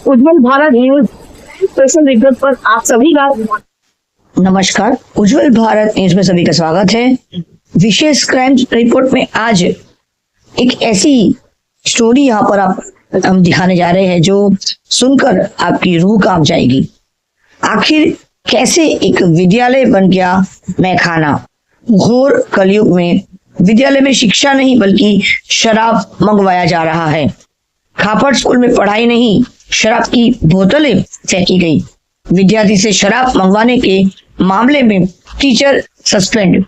उज्जवल Bharat news special report पर आप सभी का नमस्कार। उज्जवल भारत न्यूज में सभी का स्वागत है। विशेष क्राइम रिपोर्ट में आज एक ऐसी स्टोरी यहाँ पर हम दिखाने जा रहे हैं जो सुनकर आपकी रूह कांप जाएगी। आखिर कैसे एक विद्यालय बन गया मैखाना। घोर कलयुग में विद्यालय में शिक्षा नहीं बल्कि शराब मंगवाया जा रहा है। खापड़ स्कूल में पढ़ाई नहीं, शराब की बोतलें फेंकी गई। विद्यार्थी से शराब मंगवाने के मामले में टीचर सस्पेंड।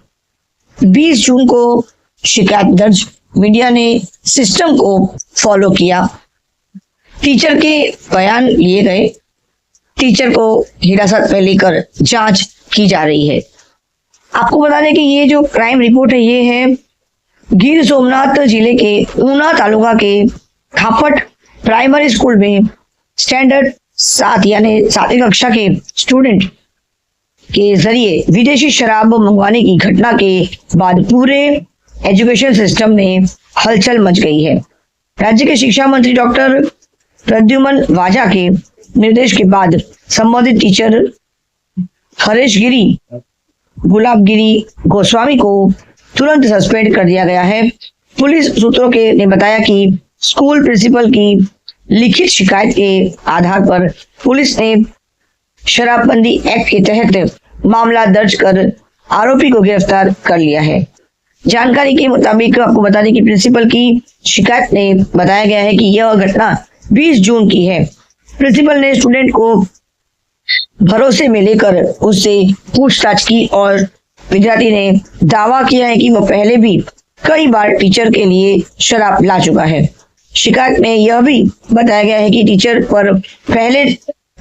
20 जून को शिकायत दर्ज। मीडिया ने सिस्टम को फॉलो किया। टीचर के बयान लिए गए। टीचर को हिरासत में लेकर जांच की जा रही है। आपको बता दें कि ये जो क्राइम रिपोर्ट है ये है गिर सोमनाथ जिले के ऊना तालुका के खापट प्राइमरी स्कूल में स्टैंडर्ड 7 यानी 7वीं कक्षा के स्टूडेंट के जरिए विदेशी शराब मंगवाने की घटना के बाद पूरे एजुकेशन सिस्टम में हलचल मच गई है। राज्य के शिक्षा मंत्री डॉक्टर प्रद्युमन वाजा के निर्देश के बाद संबंधित टीचर हरेश गिरी गुलाब गिरी गोस्वामी को तुरंत सस्पेंड कर दिया गया है। पुलिस सूत्रों के ने बताया कि स्कूल प्रिंसिपल की लिखित शिकायत के आधार पर पुलिस ने शराबबंदी एक्ट के तहत मामला दर्ज कर आरोपी को गिरफ्तार कर लिया है। जानकारी के मुताबिक आपको बता दें कि प्रिंसिपल की शिकायत में बताया गया है कि यह घटना 20 जून की है। प्रिंसिपल ने स्टूडेंट को भरोसे में लेकर उससे पूछताछ की और विद्यार्थी ने दावा किया है कि वह पहले भी कई बार टीचर के लिए शराब ला चुका है। शिकायत में यह भी बताया गया है कि टीचर पर पहले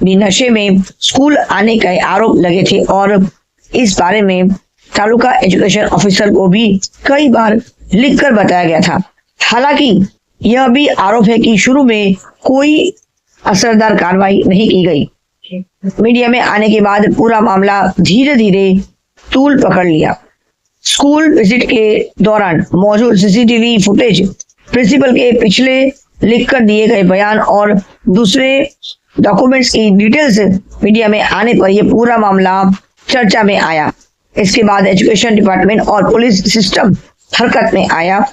भी नशे में स्कूल आने के आरोप लगे थे और इस बारे में तालुका एजुकेशन ऑफिसर को भी कई बार लिखकर बताया गया था। हालांकि यह भी आरोप है कि शुरू में कोई असरदार कार्रवाई नहीं की गई। मीडिया में आने के बाद पूरा मामला धीरे धीरे तूल पकड़ लिया। स्कूल विजिट के दौरान मौजूद सीसीटीवी फुटेज, प्रिंसिपल के पिछले लिखकर दिए गए बयान और दूसरे डॉक्यूमेंट्स की डिटेल्स मीडिया में आने पर यह पूरा मामला चर्चा में आया। इसके बाद एजुकेशन डिपार्टमेंट और पुलिस सिस्टम हरकत में आया।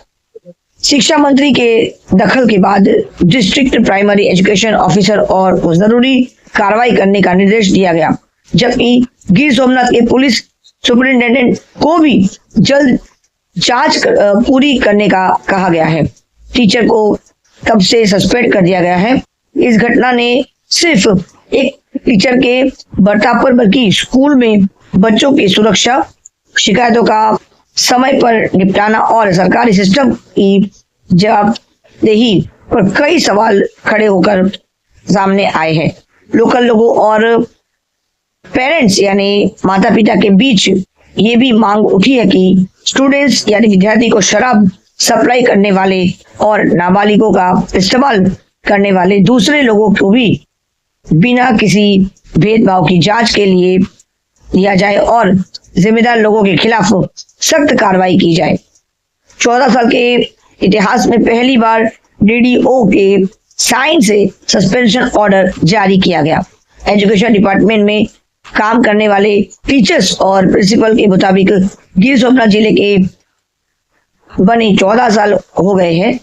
शिक्षा मंत्री के दखल के बाद डिस्ट्रिक्ट प्राइमरी एजुकेशन ऑफिसर और को जरूरी कार्रवाई करने का निर्देश दिया गया, जबकि गिर सोमनाथ के पुलिस सुपरिंटेंडेंट को भी जल्द जांच पूरी करने का कहा गया है। टीचर को तब से सस्पेंड कर दिया गया है। इस घटना ने सिर्फ एक टीचर के बर्ताव पर बल्कि स्कूल में बच्चों की सुरक्षा, शिकायतों का समय पर निपटाना और सरकारी सिस्टम की जवाबदेही पर कई सवाल खड़े होकर सामने आए हैं। लोकल लोगों और पेरेंट्स यानी माता पिता के बीच ये भी मांग उठी है कि स्टूडेंट्स यानी विद्यार्थी को शराब सप्लाई करने वाले और नाबालिगों का इस्तेमाल करने वाले दूसरे लोगों को भी बिना किसी भेदभाव की जांच के लिए लिया जाए और जिम्मेदार लोगों के खिलाफ सख्त कार्रवाई की जाए। 14 साल के इतिहास में पहली बार डीडीओ के साइन से सस्पेंशन ऑर्डर जारी किया गया। एजुकेशन डिपार्टमेंट में काम करने वाले टीचर्स और प्रिंसिपल के मुताबिक गिर सोमनाथ जिले के बने 14 साल हो गए हैं।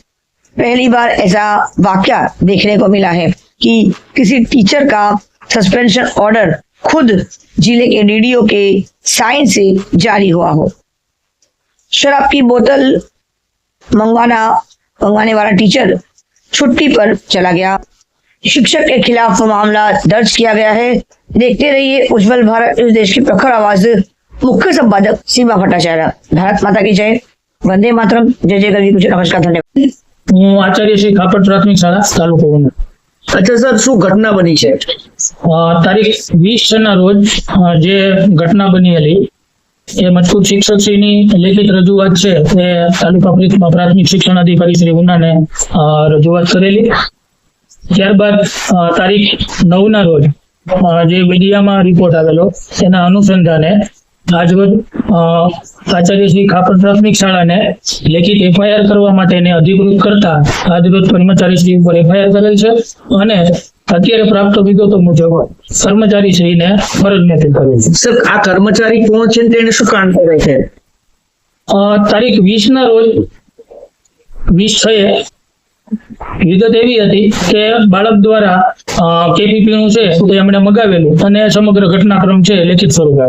पहली बार ऐसा वाकया देखने को मिला है कि किसी टीचर का सस्पेंशन ऑर्डर खुद जिले के डीडीओ के साइन से जारी हुआ हो। शराब की बोतल मंगवाने वाला टीचर छुट्टी पर चला गया। शिक्षक के खिलाफ मामला दर्ज किया गया है। देखते रहिए उज्जवल भारत न्यूज, देश की प्रखर आवाज। मुख्य संपादक सीमा भट्टाचार्य। भारत माता की जय, वंदे मातरम, जय जय करવી પૂછે। નમસ્કાર, ધન્યવાદ। હું આચાર્ય શ્રી ખાપટ પ્રાથમિક શાળા તાલુકો ઊના। अच्छा सर, શું ઘટના બની છે? તારીખ 20 ના રોજ જે ઘટના બની હતી એ મજકૂર શિક્ષકશ્રીની લેખિત રજૂઆત છે એ તાલુકા પ્રાથમિક શિક્ષણ અધિકારી શ્રી ઉનાને રજૂઆત કરેલી। ત્યારબાદ તારીખ 9 ના રોજ જે મીડિયામાં રિપોર્ટ આવેલો તેના અનુસંધાને આજરોજ આચાર્ય શ્રી ખાપટ પ્રાથમિક શાળાને લેખિત એફઆઈઆર કરવા માટેને અધિકૃત કરતા આજરોજ કર્મચારી શ્રી ઉપર એફઆઈઆર કરેલ છે અને અત્યારે પ્રાપ્ત વિગતો મુજબ કર્મચારી શ્રીને ફરજ નથી કરી છે. સર આ કર્મચારી કોણ છે ને તેને શું કામ કરે છે? તારીખ 20 ના રોજ 20/6 વિગત એવી હતી કે બાળક દ્વારા કેપીપી નું છે તે એમણે મગાવેલું અને સમગ્ર ઘટનાક્રમ છે લેખિત સ્વરૂપે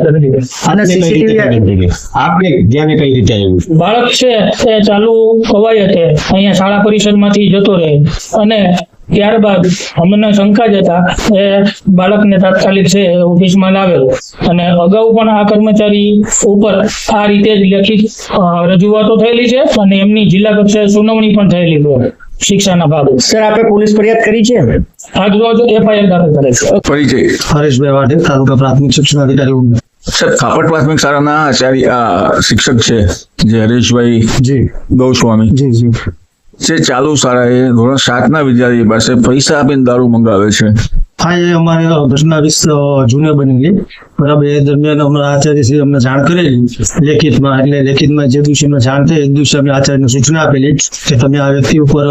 અને સીસીટીવી આપને ધ્યાને કઈ રીતે આવ્યું? બાળક છે એ ચાલુ કવાયતે અહીંયા શાળા પરિસરમાંથી જતો રહે અને ત્યારબાદ અમને શંકા જતા એ બાળકને તાત્કાલિક છે ઓફિસમાં લાવેલો અને અગાઉ પણ આ કર્મચારી ઉપર આ રીતે જ લેખિત રજૂઆતો થયેલી છે અને એમની જિલ્લા કક્ષાએ સુનાવણી પણ થયેલી છે શિક્ષાના ભાગે. સર આપણે પોલીસ ફરિયાદ કરી છે? આજ રોજ એફઆઈઆર દાખલ કરે છે. પરિચય હરેશભાઈ વાઢેર, તાલુકા પ્રાથમિક શિક્ષણ અધિકારી ઉના. સર કાપડ પ્રાથમિક શાળાના આચાર્ય શિક્ષક છે જે હરેશભાઈ જી ગૌસ્વામી જી જી જે ચાલુ શાળાએ ધોરણ 7 ના વિદ્યાર્થી પાસે પૈસા આપીને દારૂ મંગાવે છે. હા, એ અમારે ઘટના જૂને બનેલી, બરાબર. એ દરમિયાન અમારા આચાર્યશ્રી અમને જાણ કરેલી લેખિતમાં, એટલે લેખિતમાં જે દિવસે અમને જાણ થઈ એ દિવસે અમે આચાર્યને સૂચના આપેલી કે તમે આ વ્યક્તિ ઉપર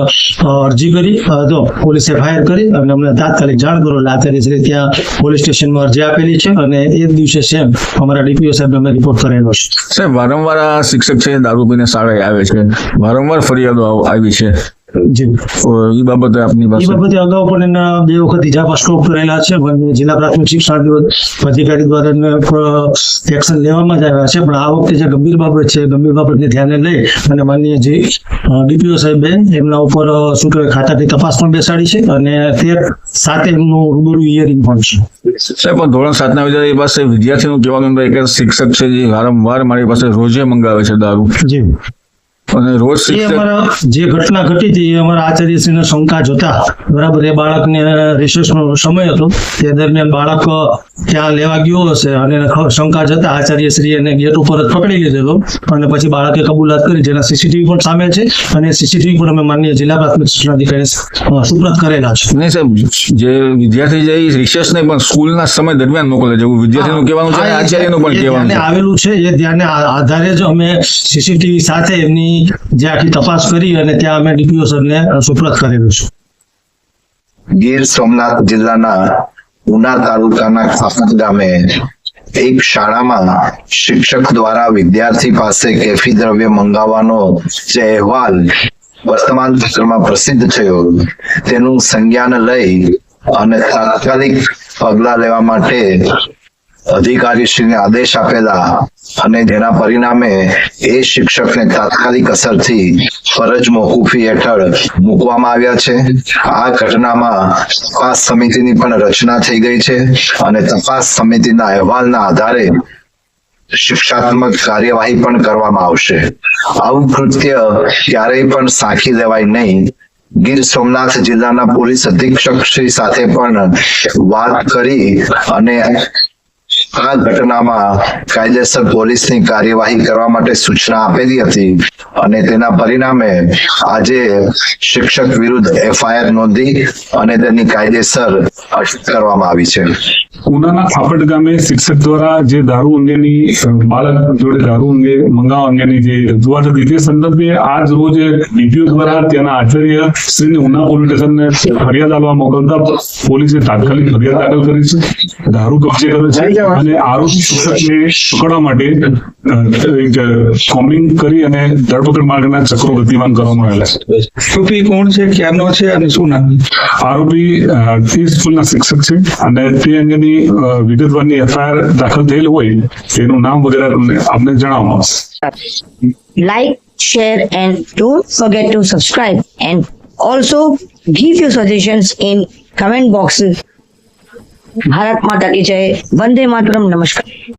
અરજી કરી તો પોલીસે ફાયર કરી અને અમને તાત્કાલિક જાણ કરો. એટલે આચાર્યશ્રી ત્યાં પોલીસ સ્ટેશનમાં અરજી આપેલી છે અને એ દિવસે સેમ અમારા ડીપીઓ સાહેબ અમે રિપોર્ટ કરેલો છે. સાહેબ વારંવાર આ શિક્ષક છે દારૂ પીને શાળાએ આવે છે, વારંવાર ફરિયાદો આવી છે. જી, તો એ બાબતે આપની એ પાસે બાબતે અગાઉ પણ એના 2 વખત ઇજાપા સ્ટોપ કરેલા છે પણ જિલ્લા પ્રાથમિક શિક્ષણ અધિકારી દ્વારા એક્શન લેવામાં જ આવ્યા છે. પણ આ વખતે જે ગંભીર બાબત છે, ગંભીર બાબતને ધ્યાને લઈ અને માનનીય જે ડીપીઓ સાહેબે એમના ઉપર શું કહેવાય ખાતાની તપાસ પણ બેસાડી છે અને 13/7 એમનું રૂબરૂ હિયરિંગ પણ છે. સાહેબ પણ ધોરણ 7 ના વિદ્યાર્થી પાસે વિદ્યાર્થીનું કહેવાનું કે એક શિક્ષક છે જે વારંવાર મારી પાસે રોજે મંગાવે છે દારૂ જી, અને રોજ એ શિક્ષક અમારા જે ઘટના ઘટી હતી એ અમારા આચાર્યશ્રીને શંકા જોતા, બરાબર, એ બાળકને રિસેસનો સમય હતો તે દરમિયાન બાળક ત્યાં લેવા ગયો હશે અને શંકા જતા આચાર્યશ્રી એને ગેટ ઉપર જ પકડી લીધેલો અને પછી બાળકે કબૂલાત કરી, જેના સીસીટીવી પણ સામેલ છે અને સીસીટીવી પણ અમે માનનીય જિલ્લા પ્રાથમિક શિક્ષણ અધિકારી સુપ્રત કરેલા છે. નહીં સાહેબ, જે વિદ્યાર્થી છે એ રિસેસ નહીં પણ સ્કૂલના સમય દરમિયાન મોકલે છે એવું વિદ્યાર્થીનું કહેવાનું છે અને આચાર્યનું પણ કહેવાનું છે. આવેલું છે એ ધ્યાને આધારે જ અમે સીસીટીવી સાથે એમની જે આખી તપાસ કરી અને ત્યાં અમે ડીપીઓ સરને સુપ્રત કરેલું છે. ગીર સોમનાથ જિલ્લાના ઉના તાલુકાના ખાપત ગામે એક શાળામાં શિક્ષક દ્વારા વિદ્યાર્થી પાસે કેફી દ્રવ્ય મંગાવવાનો જે અહેવાલ વર્તમાન પત્રમાં પ્રસિદ્ધ થયો તેનું સંજ્ઞાન લઈ અને તાત્કાલિક પગલા લેવા માટે અધિકારીશ્રીને આદેશ આપેલા અને જેના પરિણામે એ શિક્ષકને તાત્કાલિક અસરથી ફરજ મોકૂફી હેઠળ મૂકવામાં આવ્યા છે. આ ઘટનામાં તપાસ સમિતિની પણ રચના થઈ ગઈ છે અને તપાસ સમિતિના અહેવાલના આધારે શિક્ષાત્મક કાર્યવાહી પણ કરવામાં આવશે. આવું કૃત્ય ક્યારેય પણ સાંખી લેવાય નહીં. ગીર સોમનાથ જિલ્લાના પોલીસ અધિક્ષક શ્રી સાથે પણ વાત કરી અને આ ઘટનામાં કાયદેસર પોલીસની કાર્યવાહી કરવા માટે સૂચના આપેલી હતી અને તેના પરિણામે આજે શિક્ષક વિરુદ્ધ એફઆઈઆર નોંધી અને તેની કાયદેસર અટક કરવામાં આવી છે. ઉનાના ખાપટ ગામે શિક્ષક દ્વારા જે દારૂ અંગેની બાળક જોડે દારૂ અંગે મંગાવવા અંગેની જે રજૂઆત હતી તે સંદર્ભે આજ રોજ ડીપીઓ દ્વારા ત્યાંના આચાર્ય શ્રીને ઉના પોલીસ સ્ટેશનને ફરિયાદ આપવા મોકલતા પોલીસે તાત્કાલિક ફરિયાદ દાખલ કરી છે. દારૂ કબજે કર્યો છે અને આરોપી શિક્ષકને પકડવા માટે કોમ્બિંગ કરી અને ધરપકડ માર્ગના ચક્રો ગતિમાન કરવામાં આવેલા છે. આરોપી કોણ છે, ક્યાંનો છે અને શું નામ? આરોપી તે સ્કૂલના શિક્ષક છે અને તે અંગેની વિગતવારની એફઆઈઆર દાખલ થયેલ હોય તેનું નામ વગેરે આપને જણાવવામાં આવશે. Like, share and don't forget to subscribe and also give your suggestions in comment box. Bharat माता की जय, वंदे मातरम, नमस्कार.